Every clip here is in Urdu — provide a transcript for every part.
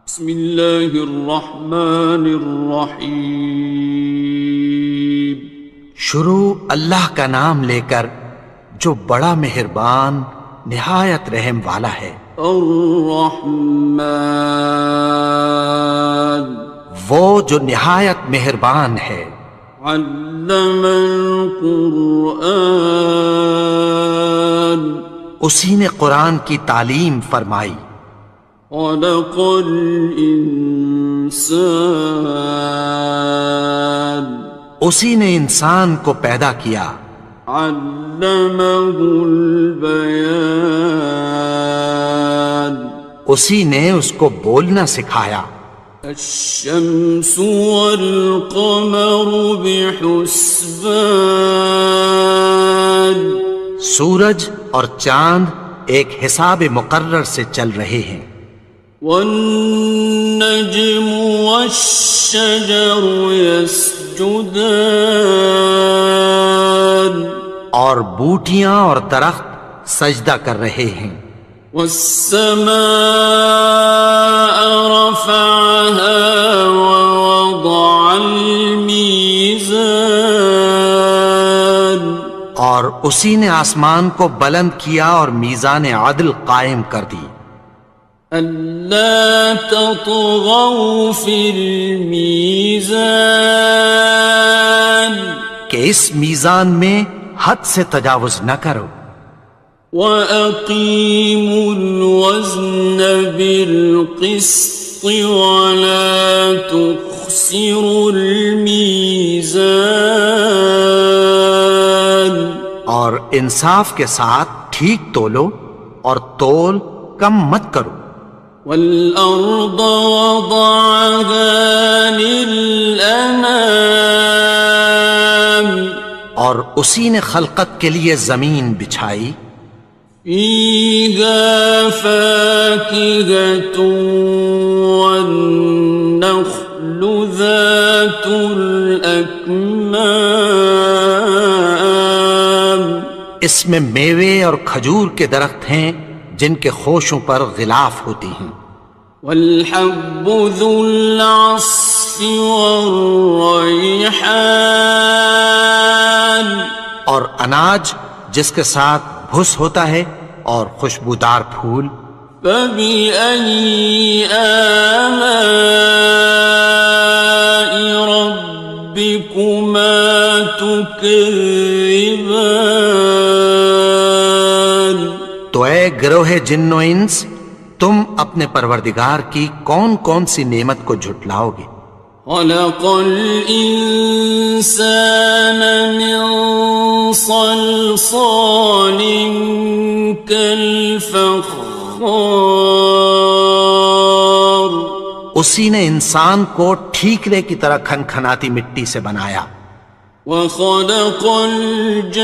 بسم اللہ الرحمن الرحیم۔ شروع اللہ کا نام لے کر جو بڑا مہربان نہایت رحم والا ہے۔ الرحمن، وہ جو نہایت مہربان ہے۔ علم القرآن، اسی نے قرآن کی تعلیم فرمائی۔ خلق الانسان، اسی نے انسان کو پیدا کیا۔ علمہ البیان، اسی نے اس کو بولنا سکھایا۔ الشمس والقمر بحسبان، سورج اور چاند ایک حساب مقرر سے چل رہے ہیں۔ والنجم والشجر يسجدان، اور بوٹیاں اور درخت سجدہ کر رہے ہیں۔ والسماء رفعها ووضع الميزان، اور اسی نے آسمان کو بلند کیا اور میزان عدل قائم کر دی۔ ألا تطغوا في الميزان، کہ اس میزان میں حد سے تجاوز نہ کرو۔ وَأَقِيمُوا الْوَزْنَ بِالْقِسْطِ وَلَا تُخْسِرُوا الْمِيزَانَ، اور انصاف کے ساتھ ٹھیک تولو اور تول کم مت کرو۔ وَالْأَرْضَ وَضَعَهَا لِلْأَنَامِ، اور اسی نے خلقت کے لیے زمین بچھائی۔ فِيهَا فَاكِهَةٌ وَالنَّخْلُ ذَاتُ الْأَكْمَامِ، اس میں میوے اور کھجور کے درخت ہیں جن کے خوشوں پر غلاف ہوتی ہیں۔ وَالْحَبُّ ذُو الْعَصْفِ وَالرَّيْحَانِ، اور اناج جس کے ساتھ بھس ہوتا ہے اور خوشبودار پھول۔ فَبِأَيِّ آلَاءِ رَبِّكُمَا تُكَذِّبَانِ، تو اے گروہ جن و انس، تم اپنے پروردگار کی کون کون سی نعمت کو جھٹلاؤ گے؟ خَلَقَ الْإِنسَانَ مِنْ صَلْصَالٍ كَالْفَخَّارِ، اسی نے انسان کو ٹھیکرے کی طرح کھنکھناتی مٹی سے بنایا۔ وَخَلَقَ الْجَانَّ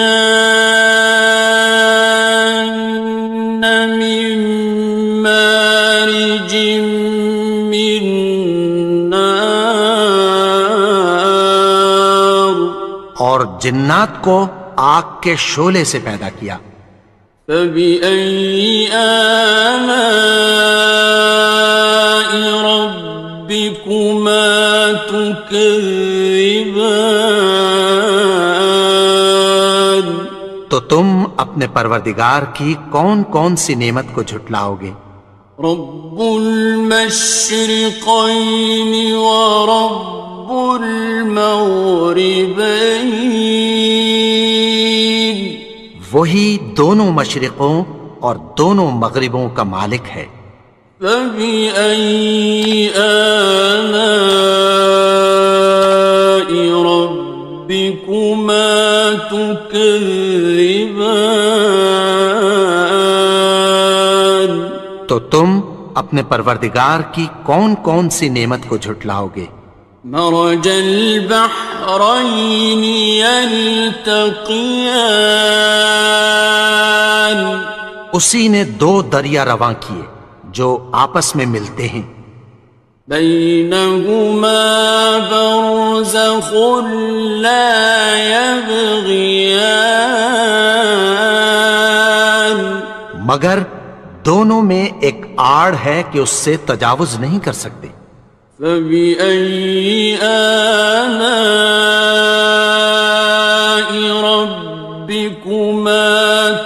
مِن مَّارِجٍ مِّن نَّارٍ، اور جنات کو آگ کے شعلے سے پیدا کیا۔ فَبِأَيِّ آلَاءِ رَبِّكُمَا تُكَذِّبَانِ، تو تم اپنے پروردگار کی کون کون سی نعمت کو جھٹلاؤ گے؟ رب المشرقین ورب المغربین، وہی دونوں مشرقوں اور دونوں مغربوں کا مالک ہے۔ فَبِأَيِّ آلَاءِ رَبِّكُمَا تُكَذِّبَانِ، تو تم اپنے پروردگار کی کون کون سی نعمت کو جھٹلاؤ گے؟ مرج البحرین یلتقیان، اسی نے دو دریا رواں کیے جو آپس میں ملتے ہیں۔ بینہما برزخ لا یبغیان، مگر دونوں میں ایک آڑ ہے کہ اس سے تجاوز نہیں کر سکتے۔ فَبِأَيِّ آلَاءِ رَبِّكُمَا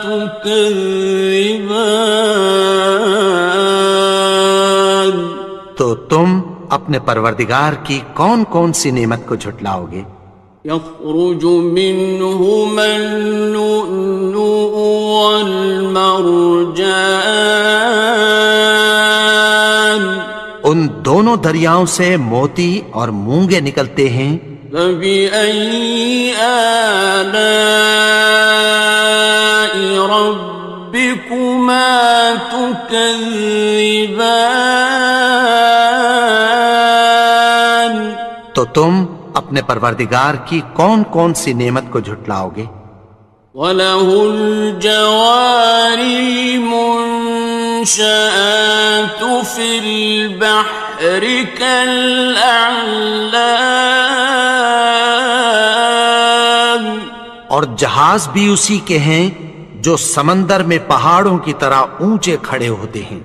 تُكَذِّبَانِ؟ تو تم اپنے پروردگار کی کون کون سی نعمت کو جھٹلاؤ گے؟ يخرج منهما اللؤلؤ والمرجان، ان دونوں دریاؤں سے موتی اور مونگے نکلتے ہیں۔ فبأي آلاء ربكما تكذبان؟ تو تم اپنے پروردگار کی کون کون سی نعمت کو جھٹلاؤ گے؟ وَلَهُ الْجَوَارِ الْمُنشَآتُ فِي الْبَحْرِ كَالْأَعْلَامِ، اور جہاز بھی اسی کے ہیں جو سمندر میں پہاڑوں کی طرح اونچے کھڑے ہوتے ہیں۔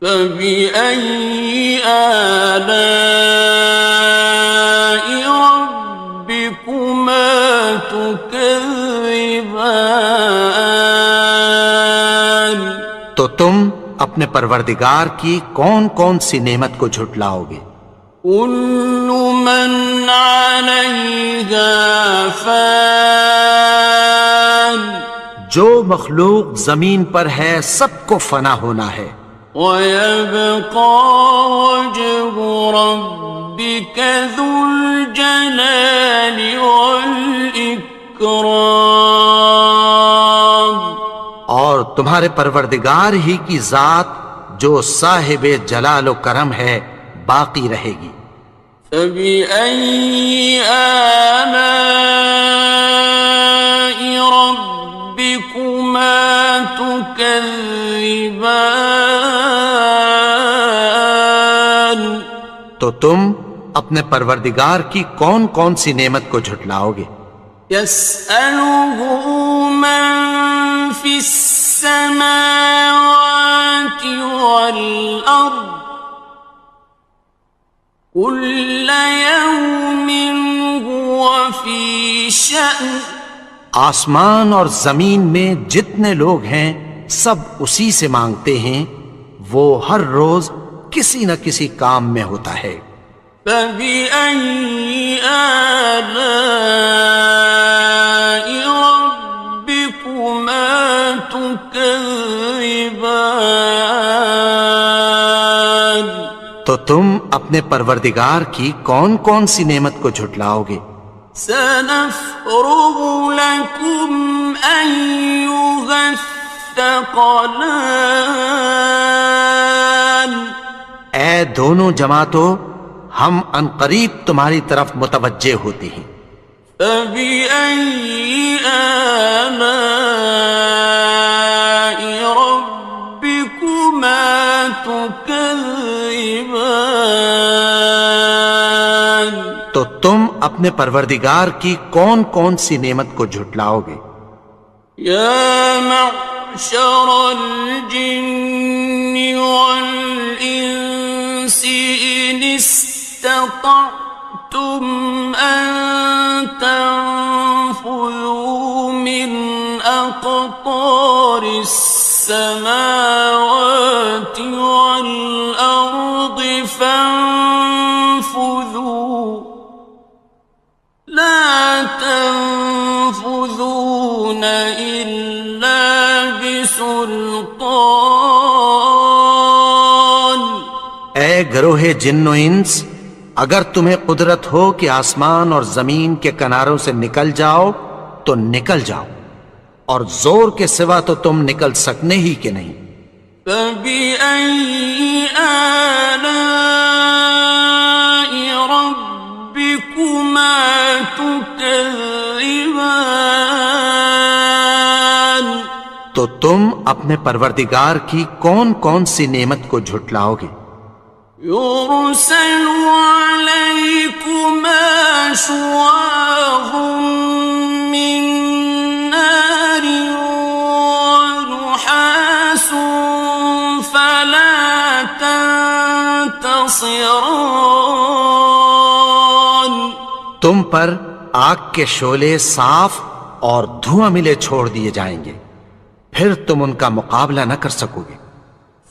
فَبِأَيِّ آلَاءِ رَبِّكُمَا تُكَذِّبَانِ؟ تو تم اپنے پروردگار کی کون کون سی نعمت کو جھٹلاؤ گے؟ كُلُّ مَنْ عَلَيْهَا فَانٍ، جو مخلوق زمین پر ہے سب کو فنا ہونا ہے۔ وَيَبْقَى وَجْهُ رَبِّكَ ذُو الْجَلَالِ وَالْإِكْرَامِ، اور تمہارے پروردگار ہی کی ذات جو صاحب جلال و کرم ہے باقی رہے گی۔ فَبِأَيِّ آلَاءِ رَبِّكُمَا تُكَذِّبَانِ؟ تو تم اپنے پروردگار کی کون کون سی نعمت کو جھٹلاؤ گے؟ يَسْأَلُهُ مَن فِي السَّمَاوَاتِ وَالْأَرْضِ كُلَّ يَوْمٍ هُوَ فِي شَأْنٍ، آسمان اور زمین میں جتنے لوگ ہیں سب اسی سے مانگتے ہیں، وہ ہر روز کسی نہ کسی کام میں ہوتا ہے۔ فَبِأَيِّ آلَاءِ رَبِّكُمَا تُكَذِّبَانِ؟ تو تم اپنے پروردگار کی کون کون سی نعمت کو جھٹلاؤ گے؟ سَنَفْرُغُ لَكُمْ أَيُّهَ الثَّقَلَانِ، اے دونوں جماعتوں ہم عنقریب تمہاری طرف متوجہ ہوتے ہیں۔ فَبِأَيِّ آلَاءِ رَبِّكُمَا تُكَذِّبَانِ؟ تو تم اپنے پروردگار کی کون کون سی نعمت کو جھٹلاؤ گے؟ يَا مَعْشَرَ الْجِنِّ وَالْإِنسِ إِنِ اسْتَطَعْتُمْ أَن تَنفُذُوا مِنْ أَقْطَارِ السَّمَاوَاتِ وَالْأَرْضِ فَانفُذُوا لَا تَنفُذُونَ إِلَّا بِسُلْطَانٍ۔ اے گروہ جن و انس، اگر تمہیں قدرت ہو کہ آسمان اور زمین کے کناروں سے نکل جاؤ تو نکل جاؤ، اور زور کے سوا تو تم نکل سکنے ہی کہ نہیں۔ فَبِأَيِّ آلَاءِ رَبِّكُمَا تُكَذِّبَانِ؟ تو تم اپنے پروردگار کی کون کون سی نعمت کو جھٹلاؤ گے؟ يُرْسَلُ عَلَيْكُمَا شُوَاظٌ مِّن نَّارٍ وَنُحَاسٌ ينتصران. تم پر آگ کے شعلے صاف اور دھواں ملے چھوڑ دیے جائیں گے، پھر تم ان کا مقابلہ نہ کر سکو گے۔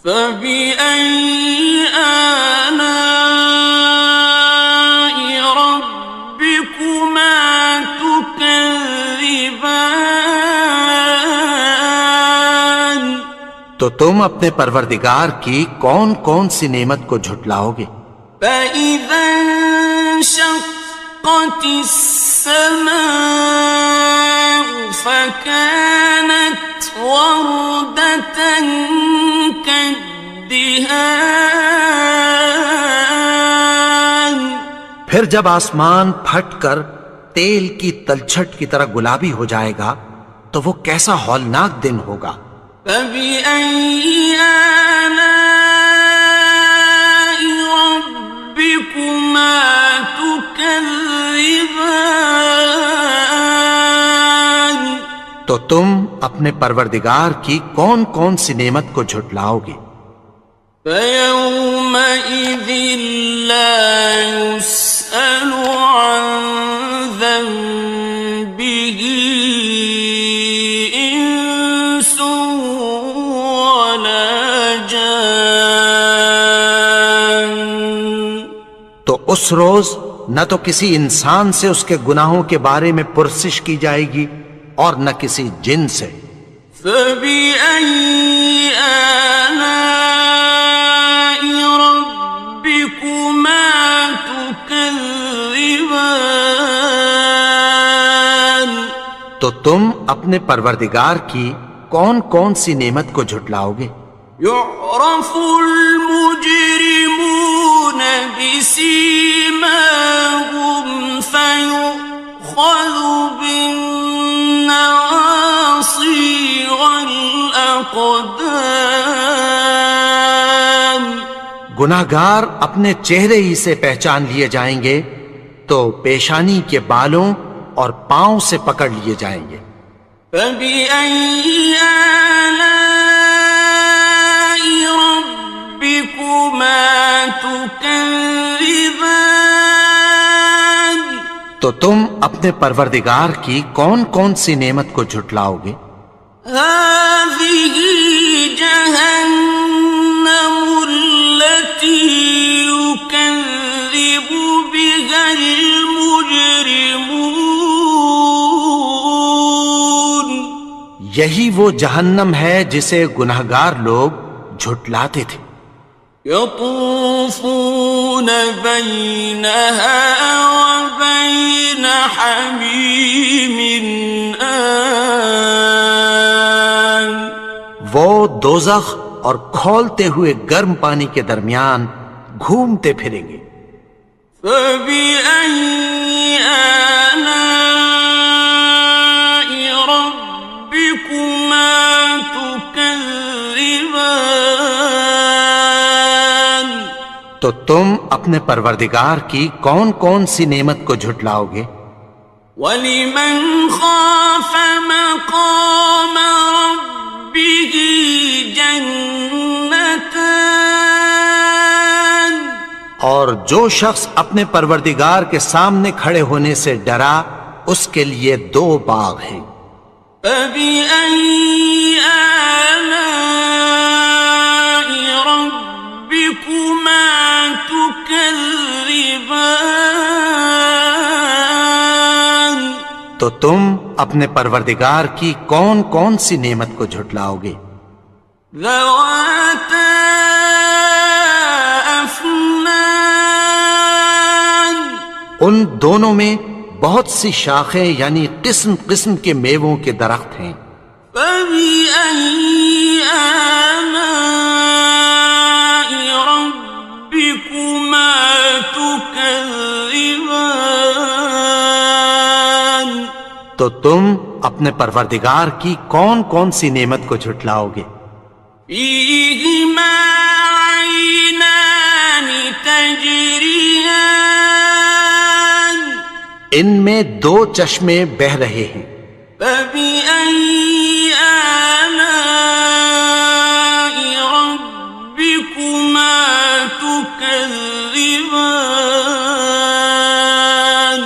فبأي آلاء ربكما تكذبان. تو تم اپنے پروردگار کی کون کون سی نعمت کو جھٹلاؤ گے؟ فإذا انشقت السماء فكانت وردة كالدهان. پھر جب آسمان پھٹ کر تیل کی تلچھٹ کی طرح گلابی ہو جائے گا تو وہ کیسا ہولناک دن ہوگا۔ فبأي آلاء ربكما تكذبان. تو تم اپنے پروردگار کی کون کون سی نعمت کو جھٹلاؤ گے؟ فيومئذ لا يسأل عن ذنبه إنس ولا جان. تو اس روز نہ تو کسی انسان سے اس کے گناہوں کے بارے میں پرسش کی جائے گی اور نہ کسی جن سے۔ فبأي آلاء ربكما تكذبان. تو تم اپنے پروردگار کی کون کون سی نعمت کو جھٹلاؤ گے؟ يعرف المجرمون بسيماهم فيؤخذ بالنواصي والأقدام. گناہگار اپنے چہرے ہی سے پہچان لیے جائیں گے تو پیشانی کے بالوں اور پاؤں سے پکڑ لیے جائیں گے۔ فبأي آلاء ربكما تكذبان. تو تم اپنے پروردگار کی کون کون سی نعمت کو جھٹلاؤ گے؟ هذه جهنم التي يكذب بها المجرمون. یہی وہ جہنم ہے جسے گناہگار لوگ جھٹلاتے تھے۔ يطوفون بينها وبين حميم آن. وہ دوزخ اور کھولتے ہوئے گرم پانی کے درمیان گھومتے پھریں گے۔ فبأي آلاء ربكما تكذبان. تو تم اپنے پروردگار کی کون کون سی نعمت کو جھٹلاؤ گے؟ وَلِمَنْ خَافَ مَقَامَ رَبِّهِ جَنَّتَانِ. اور جو شخص اپنے پروردگار کے سامنے کھڑے ہونے سے ڈرا اس کے لیے دو باغ ہیں۔ فَبِأَيِّ آلَاءِ رَبِّكُمَا تُكَذِّبَانِ. تو تم اپنے پروردگار کی کون کون سی نعمت کو جھٹلاؤ گے؟ ذَوَاتَا أَفْنَانٍ. ان دونوں میں بہت سی شاخیں یعنی قسم قسم کے میووں کے درخت ہیں۔ فَبِأَيِّ آلَاءِ رَبِّكُمَا تُكَذِّبَانِ. تو تم اپنے پروردگار کی کون کون سی نعمت کو جھٹلاؤ گے؟ فِيهِمَا عَيْنَانِ تَجْرِيَانِ. ان میں دو چشمے بہہ رہے ہیں۔ فَبِأَيِّ آلَاءِ رَبِّكُمَا تُكَذِّبَانِ. تكذبان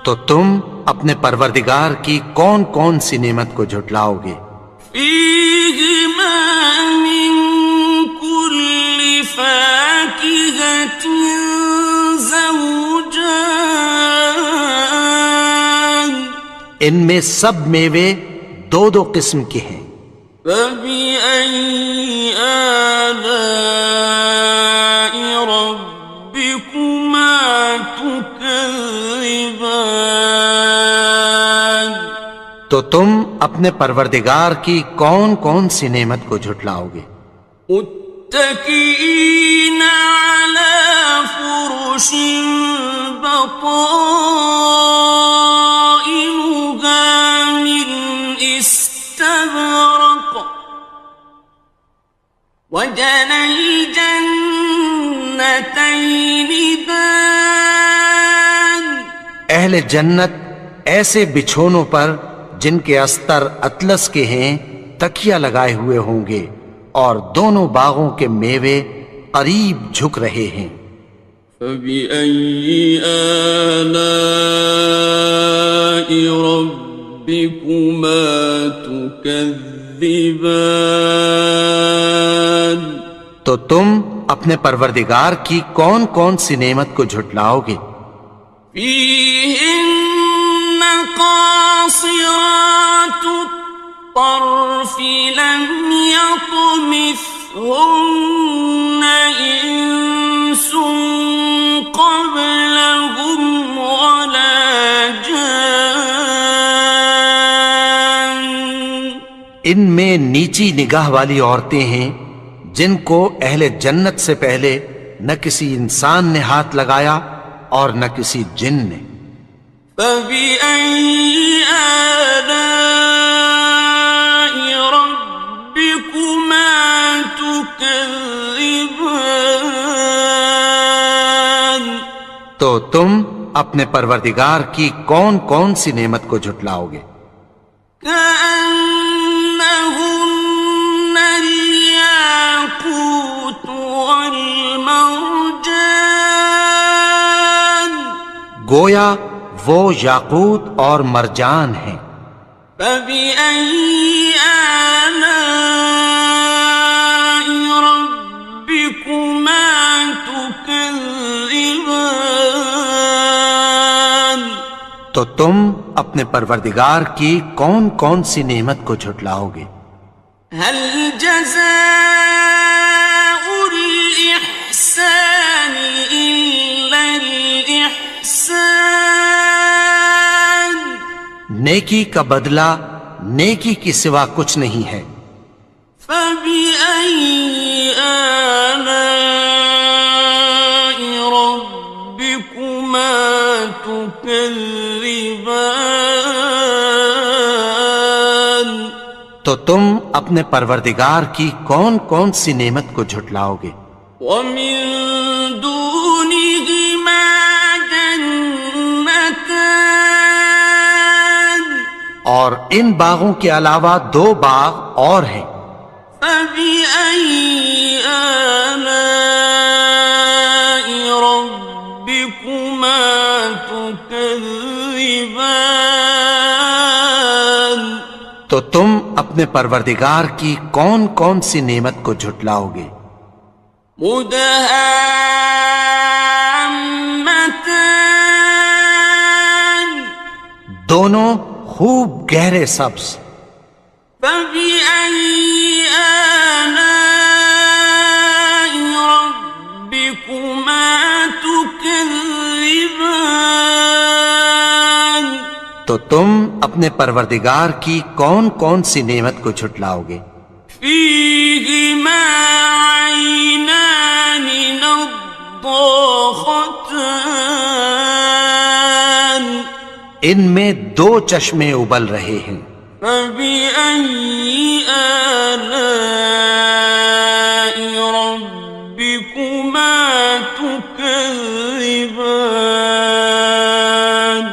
تو تم اپنے پروردگار کی کون کون سی نعمت کو جھٹلاؤ گے؟ فيهما من كل فاكهة زوجان ان میں سب میوے دو دو قسم کے ہیں۔ فبأي آلاء ربكما تكذبان تو تم اپنے پروردگار کی کون کون سی نعمت کو جھٹلاؤ گے؟ متكئين على فرش بطائنها من استبرق وجنى الجنتين دان اہل جنت ایسے بچھونوں پر جن کے استر اطلس کے ہیں تکیہ لگائے ہوئے ہوں گے، اور دونوں باغوں کے میوے قریب جھک رہے ہیں۔ فبأي آلاء ربكما تكذبان تو تم اپنے پروردگار کی کون کون سی نعمت کو جھٹلاؤ گے؟ فيهن قاصرات الطرف لم يطمثهن إنس قبلهم ولا جان ان میں نیچی نگاہ والی عورتیں ہیں جن کو اہل جنت سے پہلے نہ کسی انسان نے ہاتھ لگایا اور نہ کسی جن نے۔ فبأي آلاء ربكما تكذبان تو تم اپنے پروردگار کی کون کون سی نعمت کو جھٹلاؤ گے؟ كأنهن الياقوت والمرجان گویا وہ یاقوت اور مرجان ہیں۔ فبأي آلاء ربكما تكذبان تو تم اپنے پروردگار کی کون کون سی نعمت کو جھٹلاؤ گے؟ هل جزاء الإحسان إلا الإحسان نیکی کا بدلہ نیکی کی سوا کچھ نہیں ہے۔ فبأي آلاء ربكما تكذبان تو تم اپنے پروردگار کی کون کون سی نعمت کو جھٹلاؤ گے؟ ومن دونهما جنتان اور ان باغوں کے علاوہ دو باغ اور ہیں۔ فبأي آلاء ربكما تكذبان تو تم اپنے پروردگار کی کون کون سی نعمت کو جھٹلاؤ گے؟ مدهامتان دونوں خوب گہرے سبز۔ فبأي آلاء ربكما تكذبان تو تم اپنے پروردگار کی کون کون سی نعمت کو جھٹلاؤ گے؟ فيهما عينان نضاختان ان میں دو چشمے ابل رہے ہیں۔ فبأي آلاء ربكما تكذبان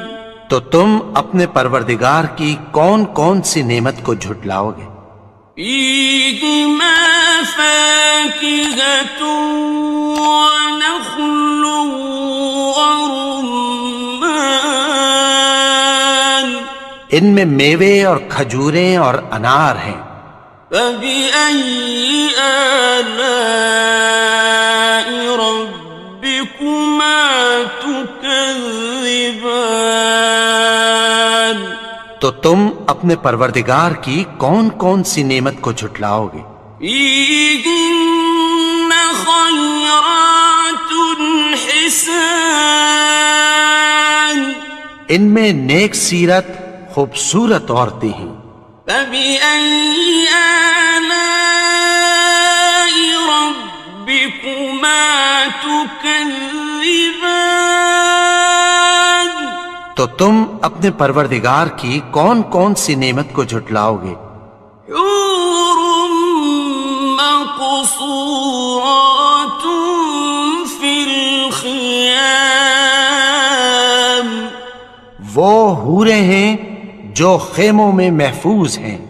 تو تم اپنے پروردگار کی کون کون سی نعمت کو جھٹلاؤ گے؟ فيهما فاكهة ونخل ورمان ان میں میوے اور کھجوریں اور انار ہیں. فبأي آلاء ربكما تكذبان تو تم اپنے پروردگار کی کون کون سی نعمت کو جھٹلاؤ گے؟ فيهن خيرات حسان ان میں نیک سیرت خوبصورت عورتیں ہیں. فبأي آلاء ربكما تكذبان تو تم اپنے پروردگار کی کون کون سی نعمت کو جھٹلاؤ گے؟ حور مقصورات في الخيام وہ حوریں ہیں جو خیموں میں محفوظ ہیں.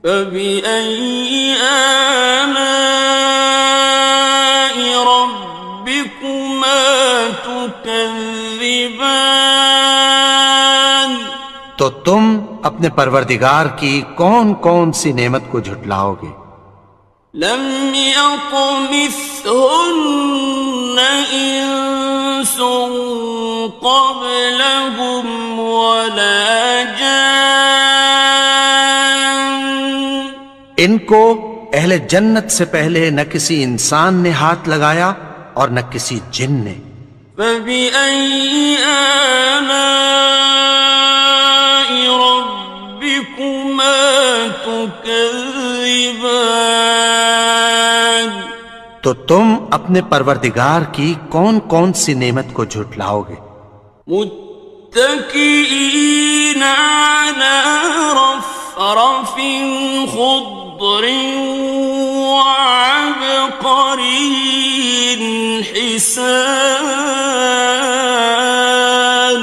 فبأي آلاء ربكما تكذبان تو تم اپنے پروردگار کی کون کون سی نعمت کو جھٹلاؤ گے؟ لم يطمثهن إنس قبلهم ولا جان ان کو اہل جنت سے پہلے نہ کسی انسان نے ہاتھ لگایا اور نہ کسی جن نے. فبأي آلاء ربكما تكذبان تو تم اپنے پروردگار کی کون کون سی نعمت کو جھٹلاؤ گے؟ متكئين على رفرف خضر وعبقري حسان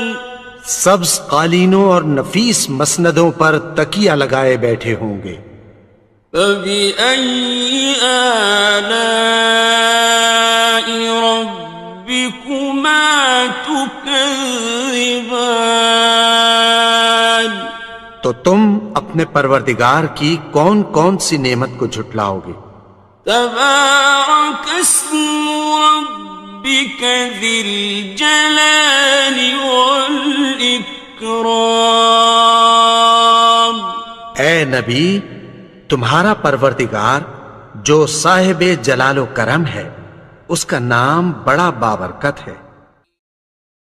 سبز قالینوں اور نفیس مسندوں پر تکیہ لگائے بیٹھے ہوں گے. فبأي آلاء ربكما تكذبان تو تم اپنے پروردگار کی کون کون سی نعمت کو جھٹلاؤ گے؟ تبارك اسم ربك ذي الجلال والإكرام اے نبی، تمہارا پروردگار جو صاحب جلال و کرم ہے، اس کا نام بڑا بابرکت ہے.